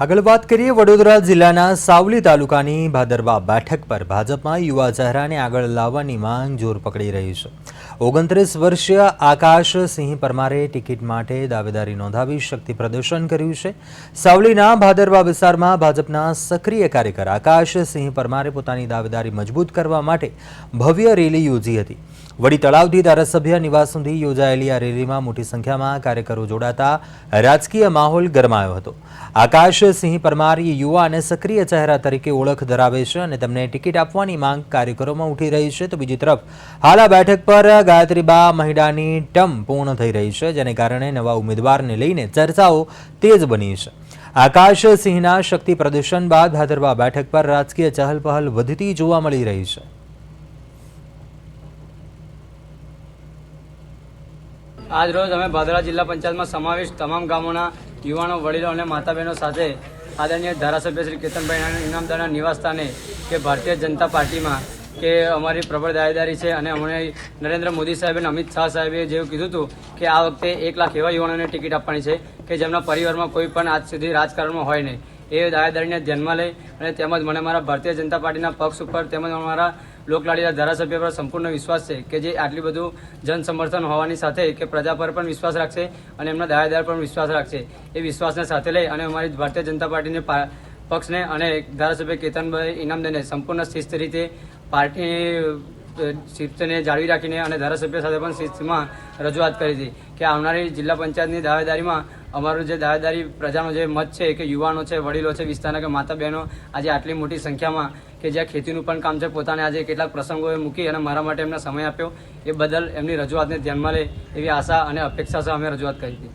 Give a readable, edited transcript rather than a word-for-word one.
આગળ વાત કરીએ વડોદરા જિલ્લાના સાવલી તાલુકાની ભાદરવા બેઠક પર ભાજપમાં યુવા ચહેરાને આગળ લાવવાની માંગ જોર પકડી રહી છે। 29 વર્ષીય આકાશ સિંહ પરમારે ટિકિટ માટે દાવેદારી નોંધાવી શક્તિ પ્રદર્શન કર્યું છે। સાવલીના ભાદરવા વિસ્તારમાં ભાજપના સક્રિય કાર્યકર આકાશ સિંહ પરમારે પોતાની દાવેદારી મજબૂત કરવા માટે ભવ્ય રેલી યોજી હતી। વડી તળાવથી ધારાસભ્ય નિવાસ સુધી યોજાયેલી આ રેલીમાં મોટી સંખ્યામાં કાર્યકરો જોડાતા રાજકીય માહોલ ગરમાયો હતો। આકાશ સિંહ પરમાર યુવા અને સક્રિય ચહેરા તરીકે ઓળખ ધરાવે છે અને તેમને ટિકિટ આપવાની માંગ કાર્યકરોમાં ઉઠી રહી છે। તો બીજી તરફ હાલ આ બેઠક પર ગાયત્રીબા મહિડાની ટર્મ પૂર્ણ થઈ રહી છે, જેને કારણે નવા ઉમેદવારને લઈને ચર્ચાઓ તેજ બની છે। આકાશ સિંહના શક્તિ પ્રદર્શન બાદ ભાદરવા બેઠક પર રાજકીય ચહલપહલ વધતી જોવા મળી રહી છે। આજ રોજ અમે ભાદરવા જિલ્લા પંચાયતમાં સમાવેશ તમામ ગામોના યુવાનો, વડીલો અને માતા બહેનો સાથે આદરણીય ધારાસભ્ય શ્રી કેતનભાઈ ઇનામદારના નિવાસસ્થાને કે ભારતીય જનતા પાર્ટીમાં કે અમારી પ્રબળ દાવેદારી છે અને અમને નરેન્દ્ર મોદી સાહેબ અને અમિત શાહ સાહેબે જેવું કીધું હતું કે આ વખતે 1 લાખ એવા યુવાનોને ટિકિટ આપવાની છે કે જેમના પરિવારમાં કોઈ પણ આજ સુધી રાજકારણમાં હોય નહીં, એ દાવેદારીને ધ્યાનમાં લઈ અને તેમજ મને મારા ભારતીય જનતા પાર્ટીના પક્ષ ઉપર તેમજ અમારા લોકલાડીના ધારાસભ્ય પર સંપૂર્ણ વિશ્વાસ છે કે જે આટલી બધું જન સમર્થન હોવાની સાથે કે પ્રજા પર પણ વિશ્વાસ રાખશે અને એમના દાવેદાર પર વિશ્વાસ રાખશે। એ વિશ્વાસને સાથે લઈ અને અમારી ભારતીય જનતા પાર્ટીને પક્ષને અને ધારાસભ્ય કેતનભાઈ ઇનામદારને સંપૂર્ણ શિસ્ત રીતે પાર્ટીની શિસ્તને જાળવી રાખીને અને ધારાસભ્ય સાથે પણ શિસ્તમાં રજૂઆત કરી હતી કે આવનારી જિલ્લા પંચાયતની દાવેદારીમાં અમારું જે દાવેદારી પ્રજાનો જે મત છે કે યુવાનો છે, વડીલો છે, વિસ્તારના કે માતા બહેનો આજે આટલી મોટી સંખ્યામાં કે જ્યાં ખેતીનું પણ કામ છે પોતાને આજે કેટલાક પ્રસંગોએ મૂકી અને મારા માટે એમને સમય આપ્યો, એ બદલ એમની રજૂઆતને ધ્યાનમાં લે એવી આશા અને અપેક્ષા સાથે અમે રજૂઆત કરી હતી।